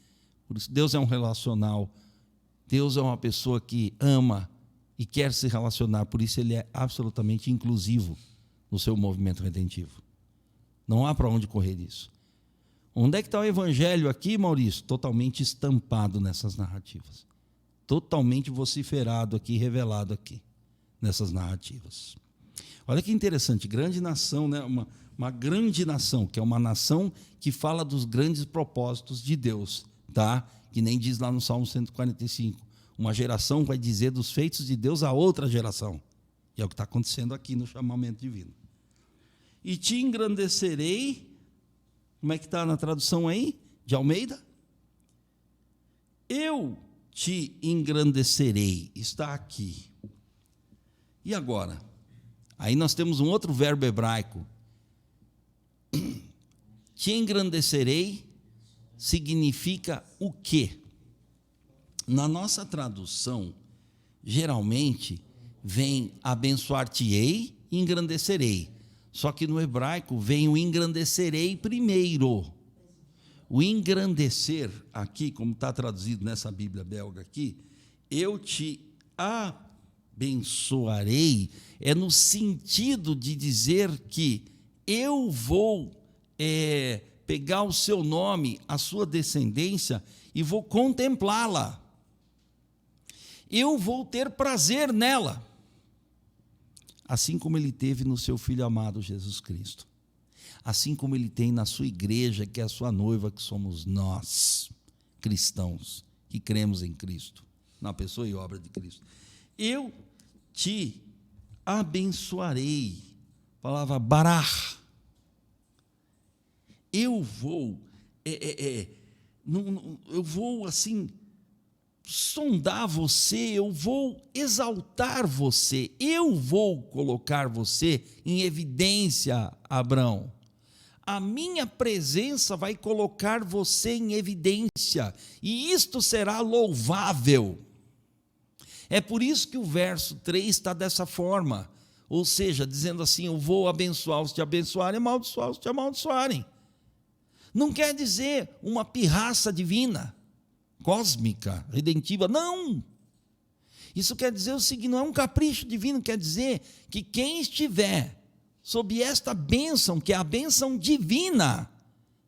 Por isso, Deus é um relacional. Deus é uma pessoa que ama e quer se relacionar. Por isso, ele é absolutamente inclusivo no seu movimento redentivo. Não há para onde correr disso. Onde é que está o evangelho aqui, Maurício? Totalmente estampado nessas narrativas. Totalmente vociferado aqui, revelado aqui, nessas narrativas. Olha que interessante, grande nação, né? Uma grande nação, que é uma nação que fala dos grandes propósitos de Deus, tá? Que nem diz lá no Salmo 145. Uma geração vai dizer dos feitos de Deus a outra geração. E é o que está acontecendo aqui no chamamento divino. E te engrandecerei. Como é que está na tradução aí? De Almeida? Eu te engrandecerei. Está aqui. E agora? Aí nós temos um outro verbo hebraico. Te engrandecerei significa o quê? Na nossa tradução, geralmente, vem abençoar-te-ei e engrandecerei. Só que no hebraico vem o engrandecerei primeiro. O engrandecer aqui, como está traduzido nessa Bíblia belga aqui, eu te abençoarei, é no sentido de dizer que eu vou pegar o seu nome, a sua descendência, e vou contemplá-la. Eu vou ter prazer nela. Assim como ele teve no seu Filho amado Jesus Cristo. Assim como ele tem na sua igreja, que é a sua noiva, que somos nós, cristãos, que cremos em Cristo, na pessoa e obra de Cristo. Eu te abençoarei. Palavra barar. Eu vou, eu vou assim, sondar você, eu vou exaltar você, eu vou colocar você em evidência, Abraão. A minha presença vai colocar você em evidência, e isto será louvável. É por isso que o verso 3 está dessa forma, ou seja, dizendo assim: eu vou abençoar os que te abençoarem, amaldiçoar os que te amaldiçoarem. Não quer dizer uma pirraça divina, cósmica, redentiva, não. Isso quer dizer o seguinte: não é um capricho divino, quer dizer que quem estiver sob esta bênção, que é a bênção divina,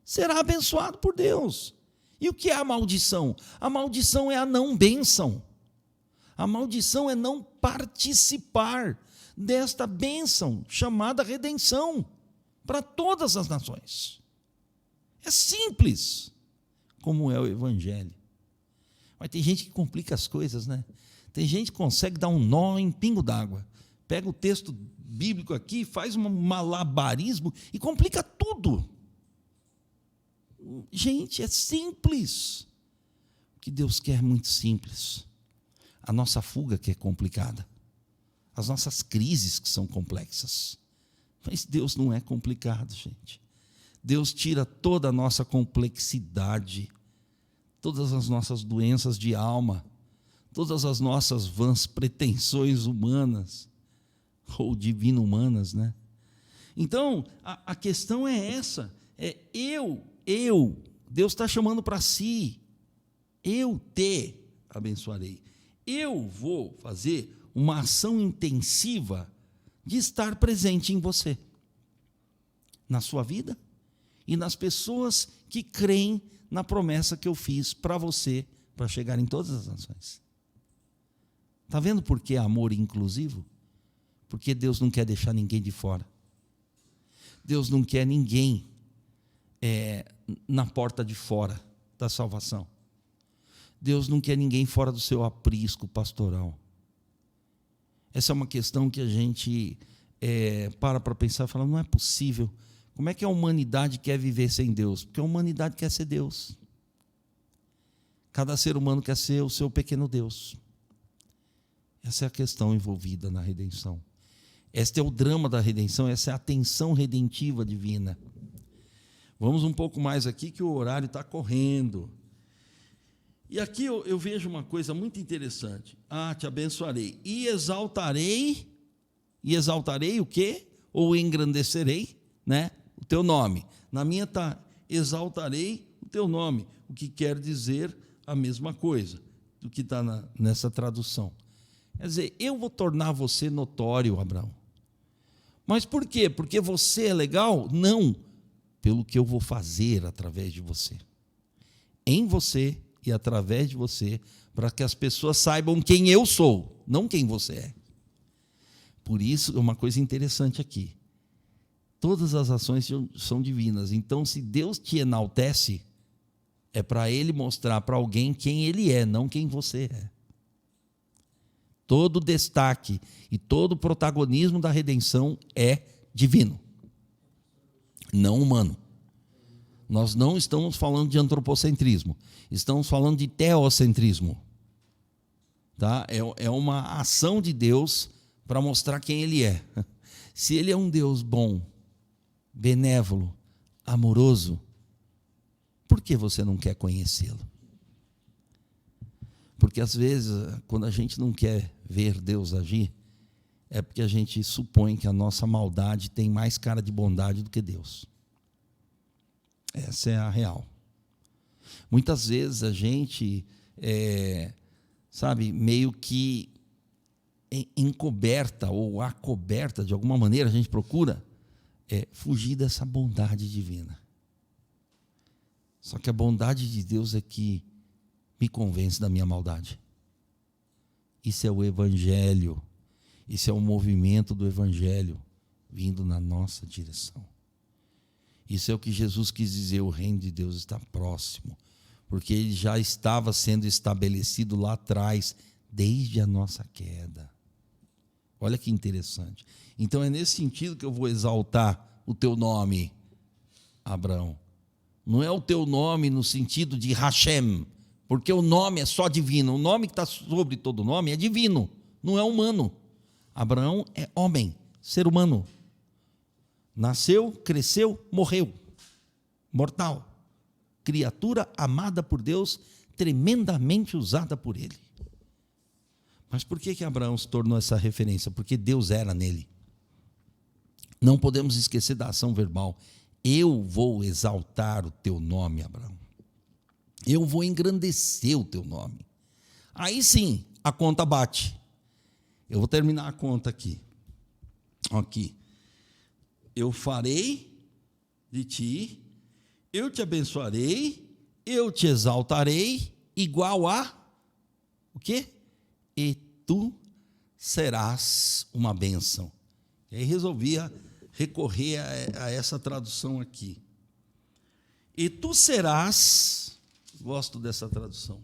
será abençoado por Deus. E o que é a maldição? A maldição é a não bênção. A maldição é não participar desta bênção chamada redenção para todas as nações. É simples, como é o Evangelho. Mas tem gente que complica as coisas, né? Tem gente que consegue dar um nó em pingo d'água. Pega o texto bíblico aqui, faz um malabarismo e complica tudo. Gente, é simples. O que Deus quer é muito simples. A nossa fuga que é complicada. As nossas crises que são complexas. Mas Deus não é complicado, gente. Deus tira toda a nossa complexidade, todas as nossas doenças de alma, todas as nossas vãs pretensões humanas, ou divino-humanas, né? Então, a questão é essa, Deus está chamando para si, eu te abençoarei, eu vou fazer uma ação intensiva de estar presente em você, na sua vida e nas pessoas que creem na promessa que eu fiz para você, para chegar em todas as nações. Está vendo por que é amor inclusivo? Porque Deus não quer deixar ninguém de fora. Deus não quer ninguém na porta de fora da salvação. Deus não quer ninguém fora do seu aprisco pastoral. Essa é uma questão que a gente para pensar e fala: não é possível. Como é que a humanidade quer viver sem Deus? Porque a humanidade quer ser Deus. Cada ser humano quer ser o seu pequeno Deus. Essa é a questão envolvida na redenção. Este é o drama da redenção, essa é a tensão redentiva divina. Vamos um pouco mais aqui, que o horário está correndo. E aqui eu vejo uma coisa muito interessante. Te abençoarei e exaltarei o quê? Ou engrandecerei, né? O teu nome. Na minha está: exaltarei o teu nome, o que quer dizer a mesma coisa do que está nessa tradução. Quer dizer, eu vou tornar você notório, Abraão. Mas por quê? Porque você é legal? Não. Pelo que eu vou fazer através de você. Em você e através de você, para que as pessoas saibam quem eu sou, não quem você é. Por isso, é uma coisa interessante aqui. Todas as ações são divinas. Então, se Deus te enaltece, é para Ele mostrar para alguém quem Ele é, não quem você é. Todo destaque e todo protagonismo da redenção é divino, não humano. Nós não estamos falando de antropocentrismo, estamos falando de teocentrismo. Tá? É uma ação de Deus para mostrar quem Ele é. Se Ele é um Deus bom, benévolo, amoroso, por que você não quer conhecê-lo? Porque às vezes, quando a gente não quer ver Deus agir, é porque a gente supõe que a nossa maldade tem mais cara de bondade do que Deus. Essa é a real. Muitas vezes a gente, meio que encoberta ou acoberta, de alguma maneira, a gente procura fugir dessa bondade divina. Só que a bondade de Deus é que me convence da minha maldade. Isso é o Evangelho. Isso é o movimento do Evangelho vindo na nossa direção. Isso é o que Jesus quis dizer: o reino de Deus está próximo, porque ele já estava sendo estabelecido lá atrás, desde a nossa queda. Olha que interessante. Então é nesse sentido que eu vou exaltar o teu nome, Abraão. Não é o teu nome no sentido de Hashem, porque o nome é só divino. O nome que está sobre todo nome é divino, não é humano. Abraão é homem, ser humano. Nasceu, cresceu, morreu. Mortal. Criatura amada por Deus, tremendamente usada por Ele. Mas por que Abraão se tornou essa referência? Porque Deus era nele. Não podemos esquecer da ação verbal. Eu vou exaltar o teu nome, Abraão. Eu vou engrandecer o teu nome. Aí sim, a conta bate. Eu vou terminar a conta aqui. Aqui. Eu farei de ti, eu te abençoarei, eu te exaltarei, igual a o quê? E tu serás uma bênção. E aí resolvia recorrer a essa tradução aqui. E tu serás, gosto dessa tradução,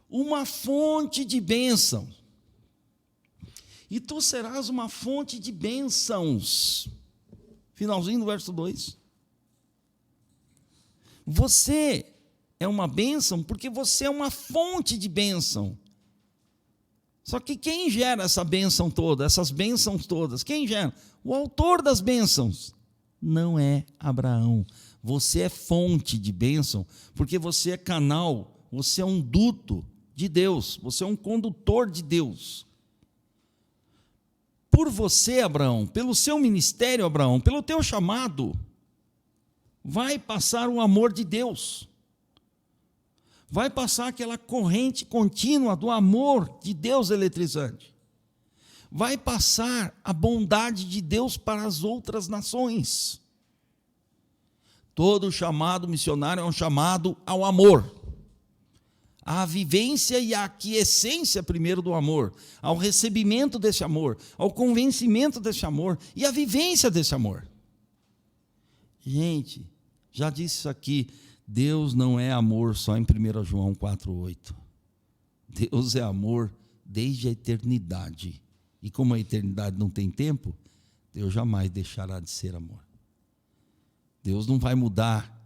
uma fonte de bênção. E tu serás uma fonte de bênçãos. Finalzinho do verso 2. Você é uma bênção porque você é uma fonte de bênção. Só que quem gera essa bênção toda, essas bênçãos todas? Quem gera? O autor das bênçãos. Não é Abraão. Você é fonte de bênção porque você é canal, você é um duto de Deus, você é um condutor de Deus. Por você, Abraão, pelo seu ministério, Abraão, pelo teu chamado, vai passar o amor de Deus. Vai passar aquela corrente contínua do amor de Deus eletrizante. Vai passar a bondade de Deus para as outras nações. Todo chamado missionário é um chamado ao amor. À vivência e à aquiescência primeiro do amor, ao recebimento desse amor, ao convencimento desse amor e à vivência desse amor. Gente, já disse isso aqui, Deus não é amor só em 1 João 4,8. Deus é amor desde a eternidade. E como a eternidade não tem tempo, Deus jamais deixará de ser amor. Deus não vai mudar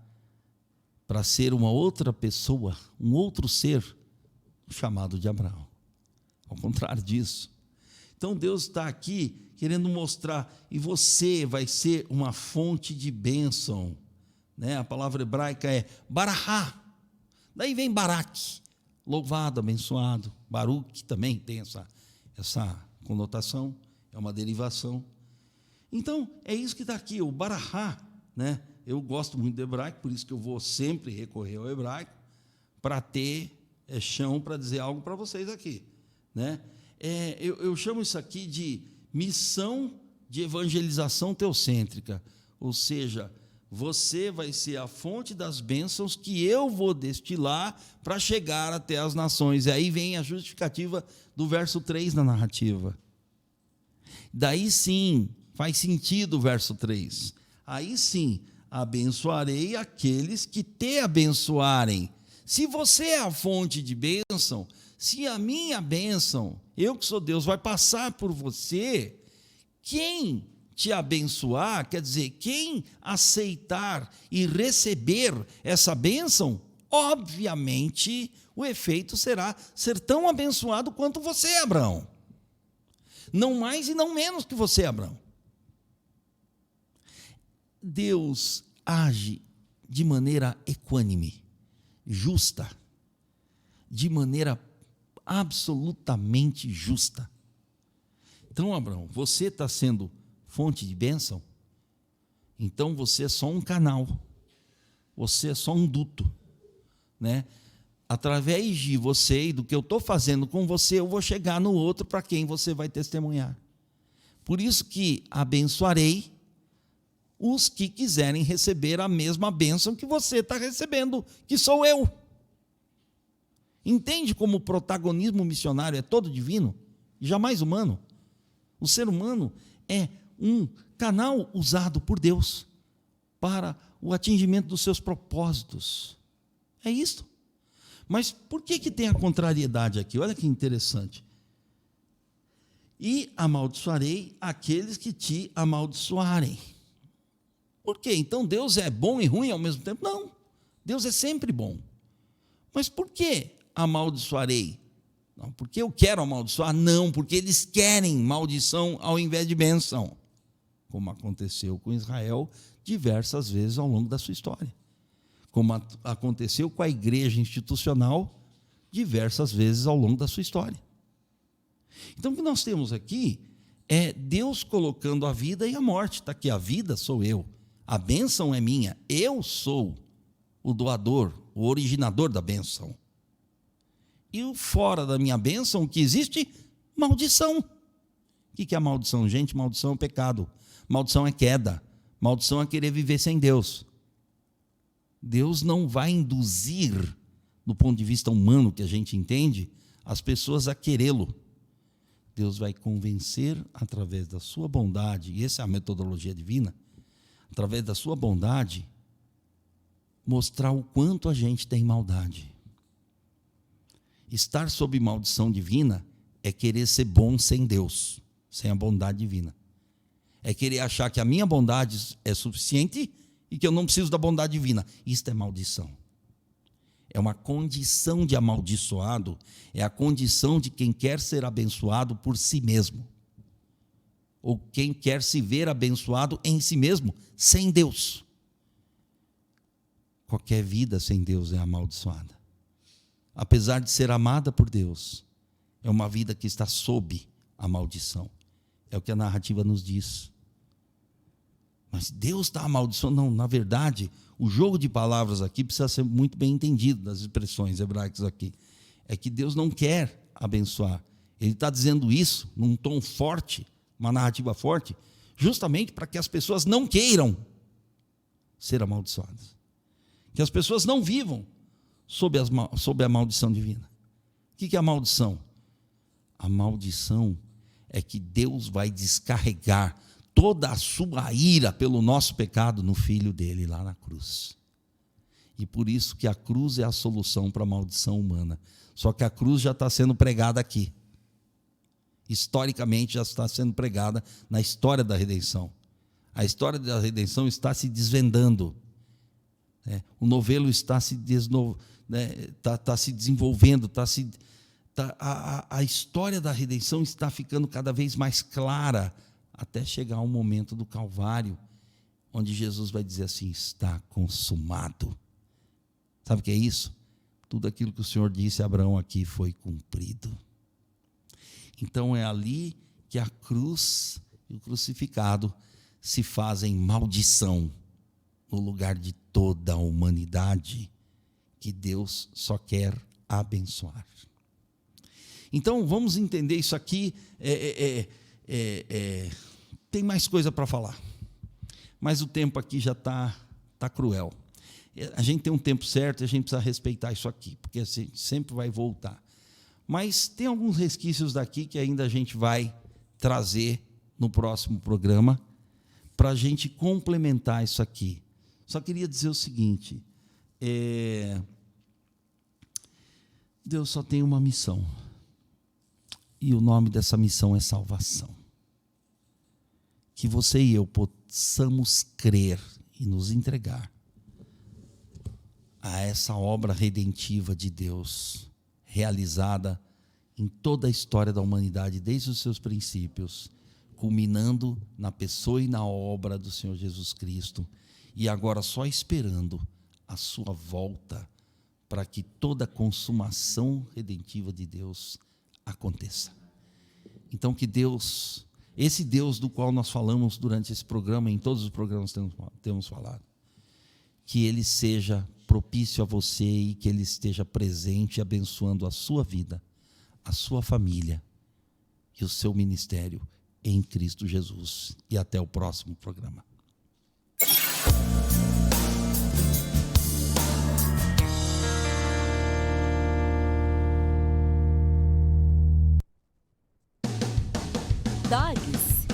para ser uma outra pessoa, um outro ser, chamado de Abraão. Ao contrário disso. Então Deus está aqui querendo mostrar, e você vai ser uma fonte de bênção. A palavra hebraica é barahá. Daí vem Barak, louvado, abençoado. Baruch também tem essa conotação, é uma derivação. Então, é isso que está aqui, o barahá, Eu gosto muito do hebraico, por isso que eu vou sempre recorrer ao hebraico, para ter chão para dizer algo para vocês aqui. Eu chamo isso aqui de missão de evangelização teocêntrica, ou seja, você vai ser a fonte das bênçãos que eu vou destilar para chegar até as nações. E aí vem a justificativa do verso 3 na narrativa. Daí sim, faz sentido o verso 3. Aí sim, abençoarei aqueles que te abençoarem. Se você é a fonte de bênção, se a minha bênção, eu que sou Deus, vai passar por você, quem te abençoar, quer dizer, quem aceitar e receber essa bênção, obviamente o efeito será ser tão abençoado quanto você, Abraão. Não mais e não menos que você, Abraão. Deus age de maneira equânime, justa, de maneira absolutamente justa. Então, Abraão, você está sendo fonte de bênção, então você é só um canal, você é só um duto, Através de você e do que eu estou fazendo com você, eu vou chegar no outro para quem você vai testemunhar. Por isso que abençoarei os que quiserem receber a mesma bênção que você está recebendo, que sou eu. Entende como o protagonismo missionário é todo divino e jamais humano? O ser humano é um canal usado por Deus para o atingimento dos seus propósitos. É isso. Mas por que tem a contrariedade aqui? Olha que interessante. E amaldiçoarei aqueles que te amaldiçoarem. Por quê? Então Deus é bom e ruim ao mesmo tempo? Não. Deus é sempre bom. Mas por que amaldiçoarei? Não, porque eu quero amaldiçoar? Não, porque eles querem maldição ao invés de bênção. Como aconteceu com Israel diversas vezes ao longo da sua história. Como aconteceu com a igreja institucional diversas vezes ao longo da sua história. Então, o que nós temos aqui é Deus colocando a vida e a morte. Está aqui, a vida sou eu, a bênção é minha, eu sou o doador, o originador da bênção. E fora da minha bênção, o que existe? Maldição. O que é a maldição, gente? Maldição é o pecado. Maldição é queda. Maldição é querer viver sem Deus. Deus não vai induzir, do ponto de vista humano que a gente entende, as pessoas a querê-lo. Deus vai convencer através da sua bondade, e essa é a metodologia divina, através da sua bondade, mostrar o quanto a gente tem maldade. Estar sob maldição divina é querer ser bom sem Deus, sem a bondade divina. É querer achar que a minha bondade é suficiente e que eu não preciso da bondade divina. Isto é maldição. É uma condição de amaldiçoado, é a condição de quem quer ser abençoado por si mesmo. Ou quem quer se ver abençoado em si mesmo, sem Deus. Qualquer vida sem Deus é amaldiçoada. Apesar de ser amada por Deus, é uma vida que está sob a maldição. É o que a narrativa nos diz. Mas Deus está amaldiçoando? Não, na verdade, o jogo de palavras aqui precisa ser muito bem entendido, das expressões hebraicas aqui. É que Deus não quer abençoar. Ele está dizendo isso num tom forte, uma narrativa forte, justamente para que as pessoas não queiram ser amaldiçoadas. Que as pessoas não vivam sob a maldição divina. O que é a maldição? A maldição é que Deus vai descarregar toda a sua ira pelo nosso pecado no Filho dele lá na cruz. E por isso que a cruz é a solução para a maldição humana. Só que a cruz já está sendo pregada aqui. Historicamente já está sendo pregada na história da redenção. A história da redenção está se desvendando. O novelo está se desenvolvendo, a história da redenção está ficando cada vez mais clara, até chegar ao momento do Calvário, onde Jesus vai dizer assim: está consumado. Sabe o que é isso? Tudo aquilo que o Senhor disse a Abraão aqui foi cumprido. Então é ali que a cruz e o crucificado se fazem maldição no lugar de toda a humanidade que Deus só quer abençoar. Então vamos entender isso aqui. Tem mais coisa para falar, mas o tempo aqui já está cruel. A gente tem um tempo certo e a gente precisa respeitar isso aqui, porque assim, sempre vai voltar. Mas tem alguns resquícios daqui que ainda a gente vai trazer no próximo programa para a gente complementar isso aqui. Só queria dizer o seguinte: Deus só tem uma missão, e o nome dessa missão é salvação. Que você e eu possamos crer e nos entregar a essa obra redentiva de Deus, realizada em toda a história da humanidade, desde os seus princípios, culminando na pessoa e na obra do Senhor Jesus Cristo, e agora só esperando a sua volta para que toda a consumação redentiva de Deus aconteça. Então que Deus, esse Deus do qual nós falamos durante esse programa, em todos os programas temos falado, que Ele seja propício a você e que Ele esteja presente, abençoando a sua vida, a sua família e o seu ministério em Cristo Jesus. E até o próximo programa. Dogs.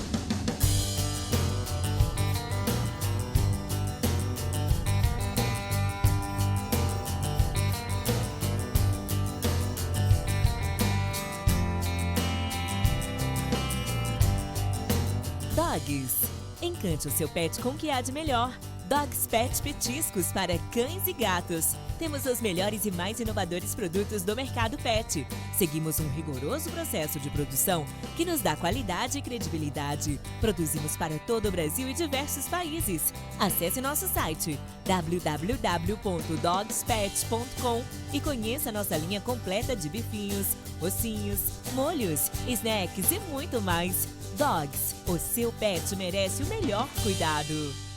Dogs. Encante o seu pet com o que há de melhor. Dogs Pet Petiscos para cães e gatos. Temos os melhores e mais inovadores produtos do mercado pet. Seguimos um rigoroso processo de produção que nos dá qualidade e credibilidade. Produzimos para todo o Brasil e diversos países. Acesse nosso site www.dogspet.com e conheça nossa linha completa de bifinhos, ossinhos, molhos, snacks e muito mais. Dogs, o seu pet merece o melhor cuidado.